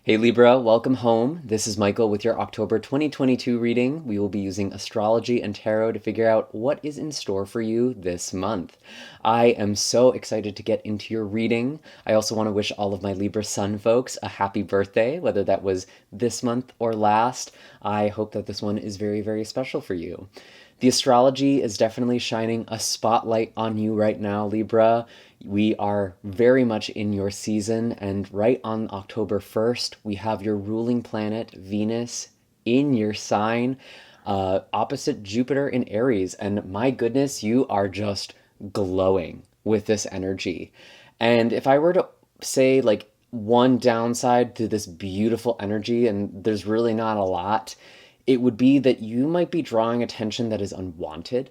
Hey Libra, welcome home. This is Michael with your October 2022 reading. We will be using astrology and tarot to figure out what is in store for you this month. I am so excited to get into your reading. I also want to wish all of my Libra Sun folks a happy birthday, whether that was this month or last. I hope that this one is very, very special for you. The astrology is definitely shining a spotlight on you right now, Libra. We are very much in your season, and right on October 1st, we have your ruling planet, Venus, in your sign, opposite Jupiter in Aries. And my goodness, you are just glowing with this energy. And if I were to say, like, one downside to this beautiful energy, and there's really not a lot, it would be that you might be drawing attention that is unwanted.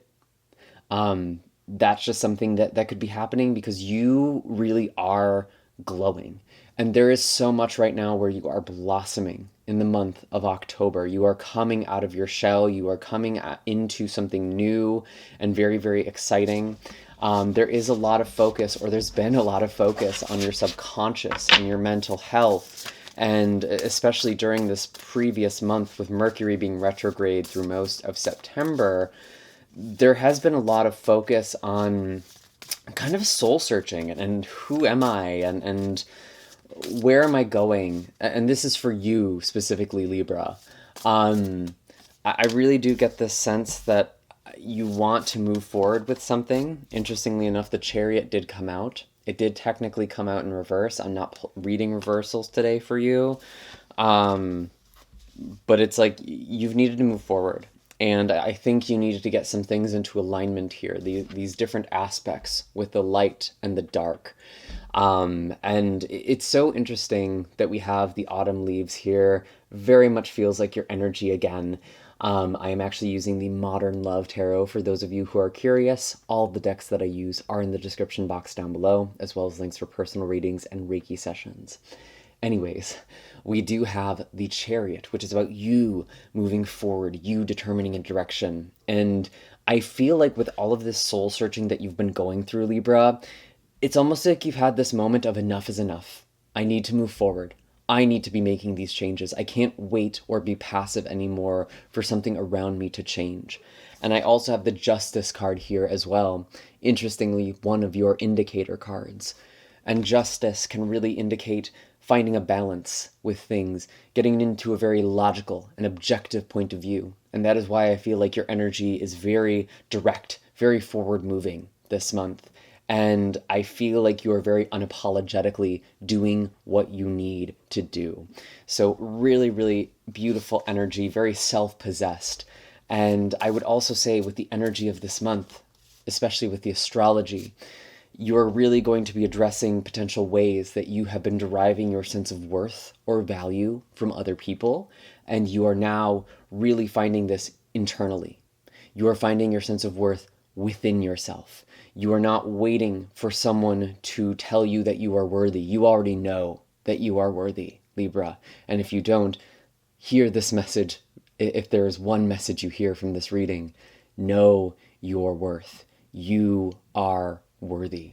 That's just something that could be happening because you really are glowing. And there is so much right now where you are blossoming in the month of October. You are coming out of your shell. You are coming into something new and very, very exciting. There is a lot of focus, or there's been a lot of focus on your subconscious and your mental health. And especially during this previous month with Mercury being retrograde through most of September, there has been a lot of focus on kind of soul searching and who am I and where am I going? And this is for you specifically, Libra. I really do get this sense that you want to move forward with something. Interestingly enough, the Chariot did come out. It did technically come out in reverse. I'm not reading reversals today for you. But it's like you've needed to move forward. And I think you needed to get some things into alignment here, these different aspects with the light and the dark. And it's so interesting that we have the autumn leaves here. Very much feels like your energy again. I am actually using the Modern Love Tarot for those of you who are curious. All of the decks that I use are in the description box down below, as well as links for personal readings and Reiki sessions. Anyways, we do have the Chariot, which is about you moving forward, you determining a direction. And I feel like with all of this soul searching that you've been going through, Libra, it's almost like you've had this moment of enough is enough. I need to move forward. I need to be making these changes. I can't wait or be passive anymore for something around me to change. And I also have the Justice card here as well. Interestingly, one of your indicator cards. And justice can really indicate finding a balance with things, getting into a very logical and objective point of view. And that is why I feel like your energy is very direct, very forward moving this month. And I feel like you are very unapologetically doing what you need to do. So really, really beautiful energy, very self-possessed. And I would also say with the energy of this month, especially with the astrology, you're really going to be addressing potential ways that you have been deriving your sense of worth or value from other people, and you are now really finding this internally. You are finding your sense of worth within yourself. You are not waiting for someone to tell you that you are worthy. You already know that you are worthy, Libra. And if you don't, hear this message. If there is one message you hear from this reading, know your worth. You are worthy.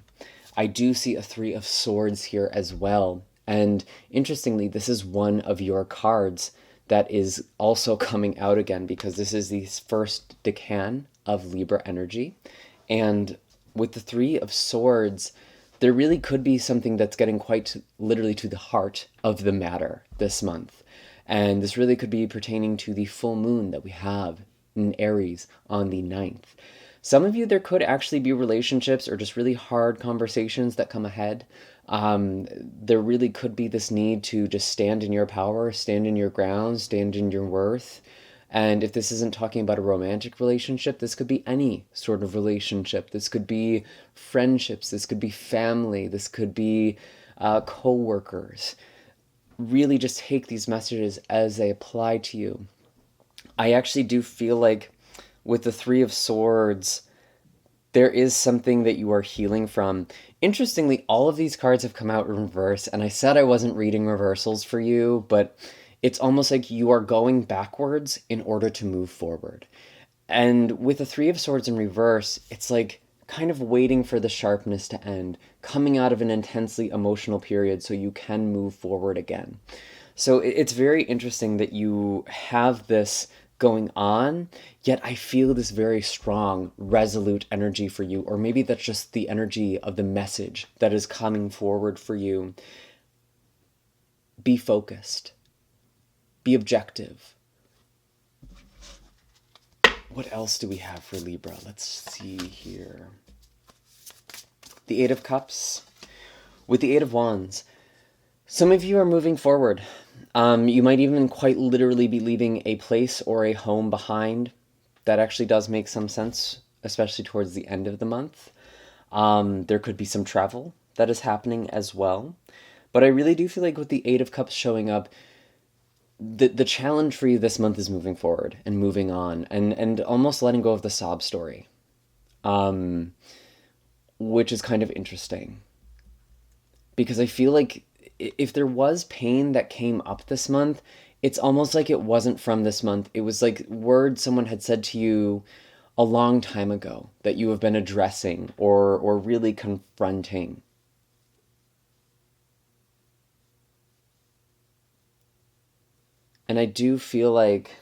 I do see a Three of Swords here as well. And interestingly, this is one of your cards that is also coming out again because this is the first decan of Libra energy. And with the Three of Swords, there really could be something that's getting quite literally to the heart of the matter this month. And this really could be pertaining to the full moon that we have in Aries on the 9th. Some of you, there could actually be relationships or just really hard conversations that come ahead. There really could be this need to just stand in your power, stand in your ground, stand in your worth. And if this isn't talking about a romantic relationship, this could be any sort of relationship. This could be friendships. This could be family. This could be co-workers. Really just take these messages as they apply to you. I actually do feel like with the Three of Swords, there is something that you are healing from. Interestingly, all of these cards have come out in reverse, and I said I wasn't reading reversals for you, but it's almost like you are going backwards in order to move forward. And with the Three of Swords in reverse, it's like kind of waiting for the sharpness to end, coming out of an intensely emotional period so you can move forward again. So it's very interesting that you have this going on, yet I feel this very strong, resolute energy for you, or maybe that's just the energy of the message that is coming forward for you. Be focused. Be objective. What else do we have for Libra? Let's see here. The Eight of Cups with the Eight of Wands. Some of you are moving forward. You might even quite literally be leaving a place or a home behind. That actually does make some sense, especially towards the end of the month. There could be some travel that is happening as well. But I really do feel like with the Eight of Cups showing up, the challenge for you this month is moving forward and moving on and almost letting go of the sob story, which is kind of interesting. Because I feel like if there was pain that came up this month, it's almost like it wasn't from this month. It was like words someone had said to you a long time ago that you have been addressing or really confronting. And I do feel like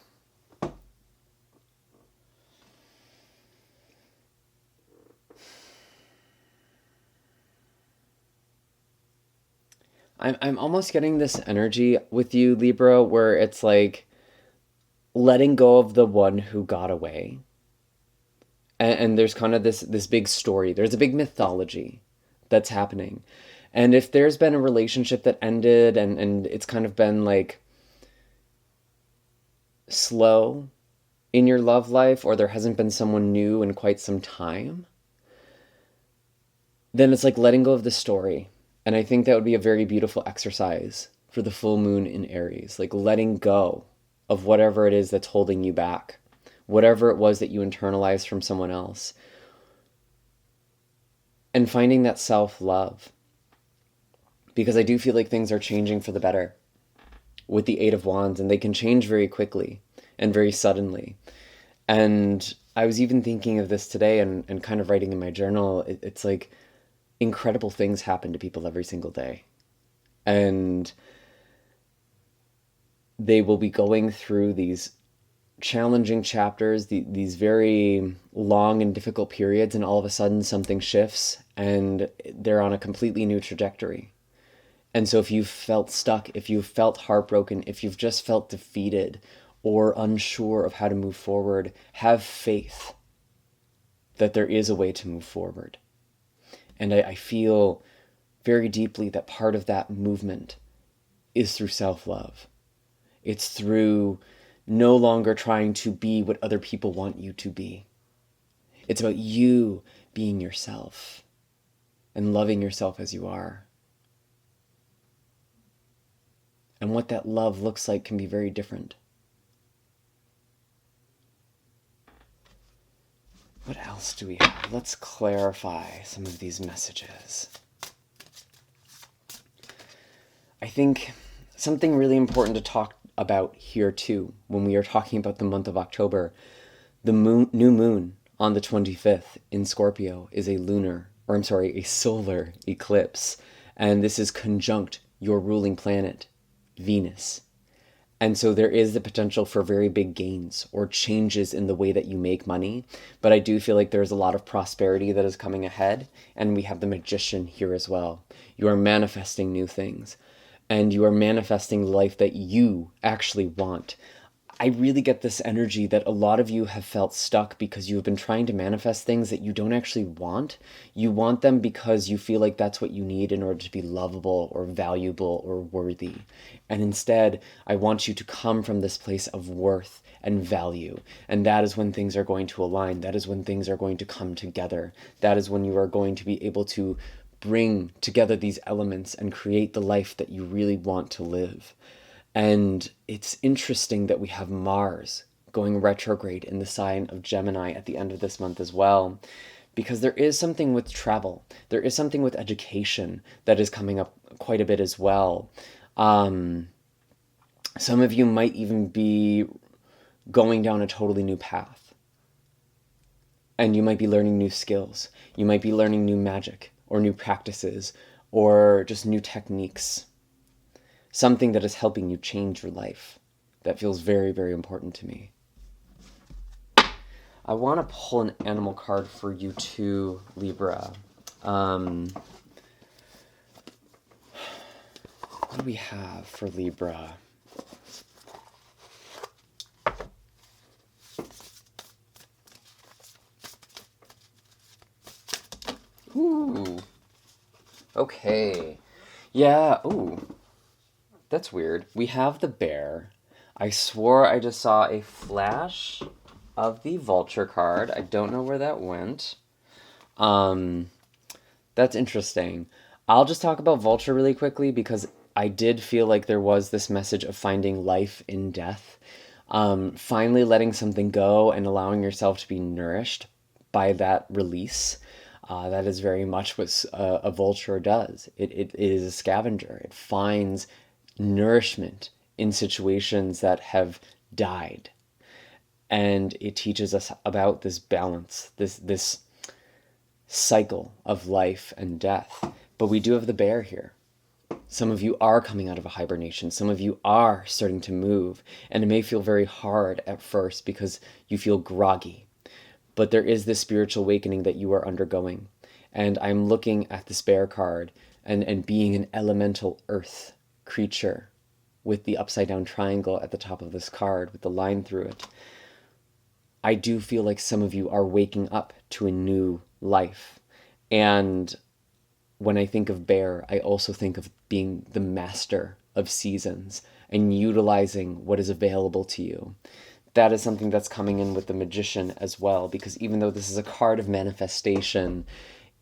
I'm almost getting this energy with you, Libra, where it's like letting go of the one who got away. And there's kind of this big story. There's a big mythology that's happening. And if there's been a relationship that ended and it's kind of been like slow in your love life, or there hasn't been someone new in quite some time, then it's like letting go of the story. And I think that would be a very beautiful exercise for the full moon in Aries, like letting go of whatever it is that's holding you back, whatever it was that you internalized from someone else, and finding that self-love. Because I do feel like things are changing for the better with the Eight of Wands, and they can change very quickly and very suddenly. And I was even thinking of this today and kind of writing in my journal. It's like incredible things happen to people every single day. And they will be going through these challenging chapters, these very long and difficult periods, and all of a sudden something shifts and they're on a completely new trajectory. And so if you've felt stuck, if you've felt heartbroken, if you've just felt defeated or unsure of how to move forward, have faith that there is a way to move forward. And I feel very deeply that part of that movement is through self-love. It's through no longer trying to be what other people want you to be. It's about you being yourself and loving yourself as you are. And what that love looks like can be very different. What else do we have? Let's clarify some of these messages. I think something really important to talk about here too, when we are talking about the month of October, the new moon on the 25th in Scorpio is a solar eclipse. And this is conjunct your ruling planet, Venus. And so there is the potential for very big gains or changes in the way that you make money. But I do feel like there's a lot of prosperity that is coming ahead. And we have the Magician here as well. You are manifesting new things. And you are manifesting the life that you actually want. I really get this energy that a lot of you have felt stuck because you have been trying to manifest things that you don't actually want. You want them because you feel like that's what you need in order to be lovable or valuable or worthy. And instead, I want you to come from this place of worth and value. And that is when things are going to align. That is when things are going to come together. That is when you are going to be able to bring together these elements and create the life that you really want to live. And it's interesting that we have Mars going retrograde in the sign of Gemini at the end of this month as well, because there is something with travel. There is something with education that is coming up quite a bit as well. Some of you might even be going down a totally new path. And you might be learning new skills. You might be learning new magic or new practices or just new techniques. Something that is helping you change your life. That feels very, very important to me. I want to pull an animal card for you too, Libra. What do we have for Libra? Ooh. Okay. Yeah, ooh. That's weird. We have the bear. I swore I just saw a flash of the vulture card. I don't know where that went. That's interesting. I'll just talk about vulture really quickly because I did feel like there was this message of finding life in death. Finally letting something go and allowing yourself to be nourished by that release. That is very much what a vulture does. It is a scavenger. It finds nourishment in situations that have died. And it teaches us about this balance, this cycle of life and death. But we do have the bear here. Some of you are coming out of a hibernation. Some of you are starting to move. And it may feel very hard at first because you feel groggy. But there is this spiritual awakening that you are undergoing. And I'm looking at this bear card and being an elemental earth creature with the upside down triangle at the top of this card with the line through it. I do feel like some of you are waking up to a new life. And when I think of bear, I also think of being the master of seasons and utilizing what is available to you. That is something that's coming in with the magician as well, because even though this is a card of manifestation,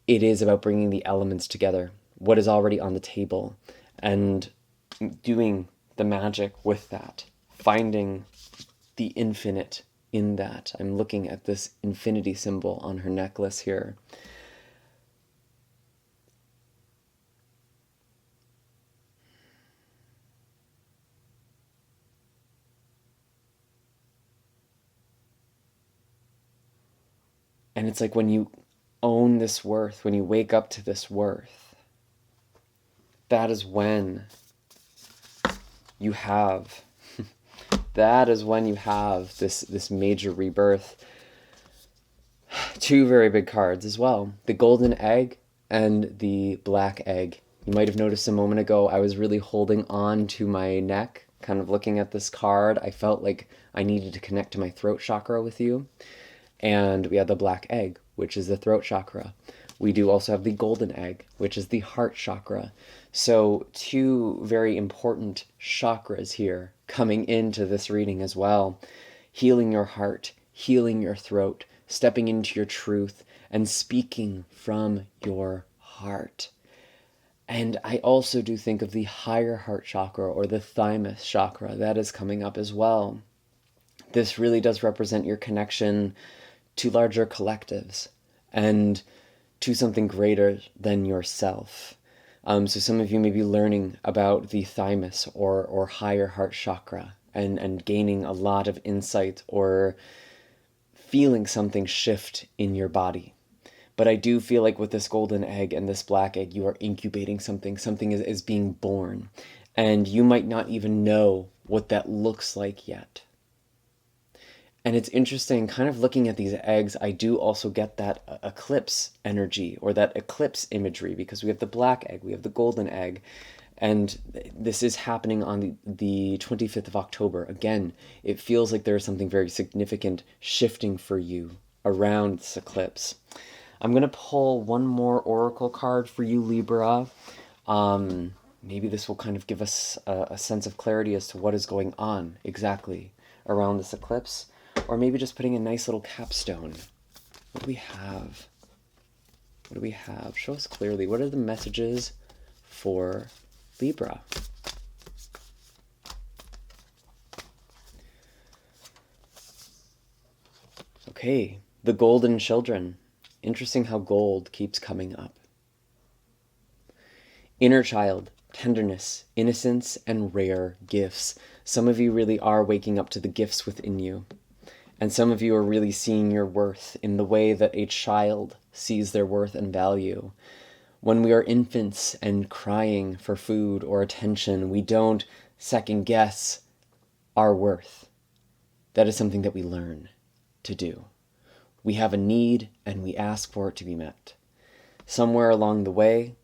it is about bringing the elements together, what is already on the table, and doing the magic with that, finding the infinite in that. I'm looking at this infinity symbol on her necklace here. And it's like when you own this worth, when you wake up to this worth, that is when you have this major rebirth. Two very big cards as well. The golden egg and the black egg. You might have noticed a moment ago I was really holding on to my neck, kind of looking at this card. I felt like I needed to connect to my throat chakra with you. And we have the black egg, which is the throat chakra. We do also have the golden egg, which is the heart chakra. So two very important chakras here coming into this reading as well. Healing your heart, healing your throat, stepping into your truth, and speaking from your heart. And I also do think of the higher heart chakra or the thymus chakra. That is coming up as well. This really does represent your connection to larger collectives and to something greater than yourself. So some of you may be learning about the thymus or higher heart chakra and gaining a lot of insight or feeling something shift in your body. But I do feel like with this golden egg and this black egg, you are incubating something. Something is being born. And you might not even know what that looks like yet. And it's interesting, kind of looking at these eggs, I do also get that eclipse energy or that eclipse imagery because we have the black egg, we have the golden egg, and this is happening on the 25th of October. Again, it feels like there's something very significant shifting for you around this eclipse. I'm going to pull one more oracle card for you, Libra. Maybe this will kind of give us a sense of clarity as to what is going on exactly around this eclipse. Or maybe just putting a nice little capstone. What do we have? What do we have? Show us clearly. What are the messages for Libra? Okay, the golden children. Interesting how gold keeps coming up. Inner child, tenderness, innocence, and rare gifts. Some of you really are waking up to the gifts within you. And some of you are really seeing your worth in the way that a child sees their worth and value. When we are infants and crying for food or attention, we don't second guess our worth. That is something that we learn to do. We have a need and we ask for it to be met. Somewhere along the way,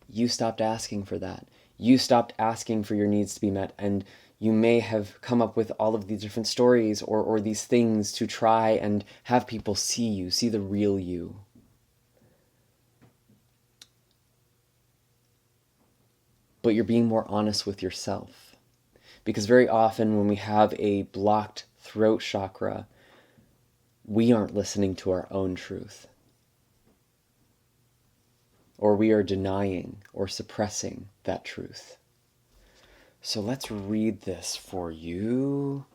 you stopped asking for that. You stopped asking for your needs to be met, and you may have come up with all of these different stories or these things to try and have people see you, see the real you. But you're being more honest with yourself. Because very often when we have a blocked throat chakra, we aren't listening to our own truth. Or we are denying or suppressing that truth. So let's read this for you.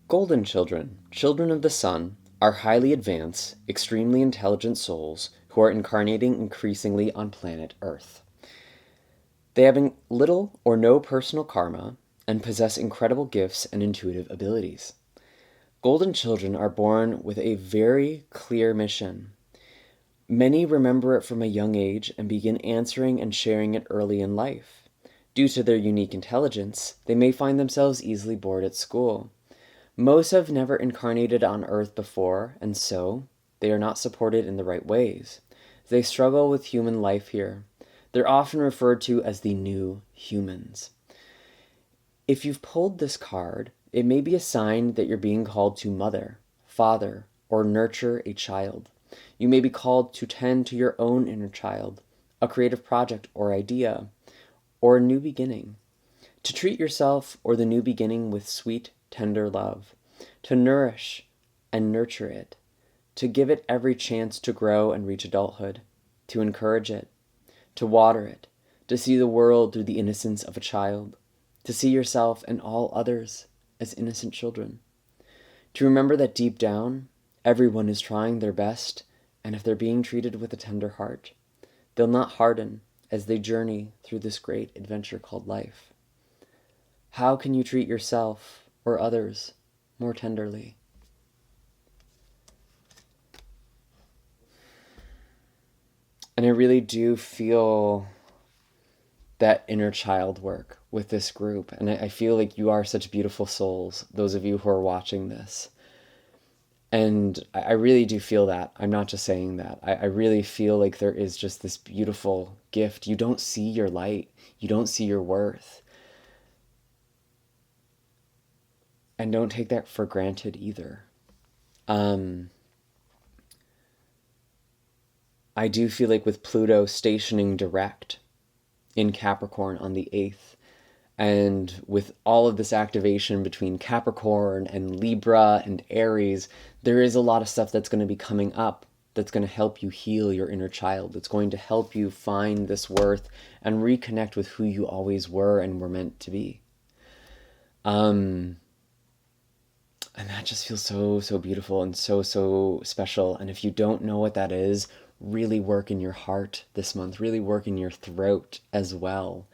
Golden children, children of the sun, are highly advanced, extremely intelligent souls who are incarnating increasingly on planet Earth. They have little or no personal karma and possess incredible gifts and intuitive abilities. Golden children are born with a very clear mission. Many remember it from a young age and begin answering and sharing it early in life. Due to their unique intelligence, they may find themselves easily bored at school. Most have never incarnated on Earth before, and so they are not supported in the right ways. They struggle with human life here. They're often referred to as the new humans. If you've pulled this card, it may be a sign that you're being called to mother, father, or nurture a child. You may be called to tend to your own inner child, a creative project or idea, or a new beginning. To treat yourself or the new beginning with sweet, tender love. To nourish and nurture it. To give it every chance to grow and reach adulthood. To encourage it. To water it, to see the world through the innocence of a child, to see yourself and all others as innocent children, to remember that deep down, everyone is trying their best, and if they're being treated with a tender heart, they'll not harden as they journey through this great adventure called life. How can you treat yourself or others more tenderly? And I really do feel that inner child work with this group. And I feel like you are such beautiful souls, those of you who are watching this. And I really do feel that. I'm not just saying that. I really feel like there is just this beautiful gift. You don't see your light. You don't see your worth. And don't take that for granted either. I do feel like with Pluto stationing direct in Capricorn on the 8th, and with all of this activation between Capricorn and Libra and Aries, there is a lot of stuff that's going to be coming up that's going to help you heal your inner child. It's going to help you find this worth and reconnect with who you always were and were meant to be. And that just feels so beautiful and so special. And if you don't know what that is, really work in your heart this month. Really work in your throat as well.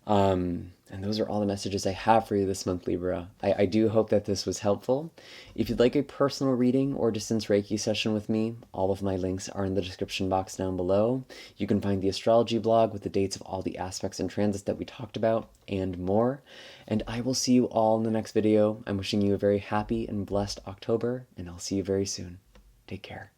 And those are all the messages I have for you this month, Libra. I do hope that this was helpful. If you'd like a personal reading or distance Reiki session with me, all of my links are in the description box down below. You can find the astrology blog with the dates of all the aspects and transits that we talked about and more. And I will see you all in the next video. I'm wishing you a very happy and blessed October, and I'll see you very soon. Take care.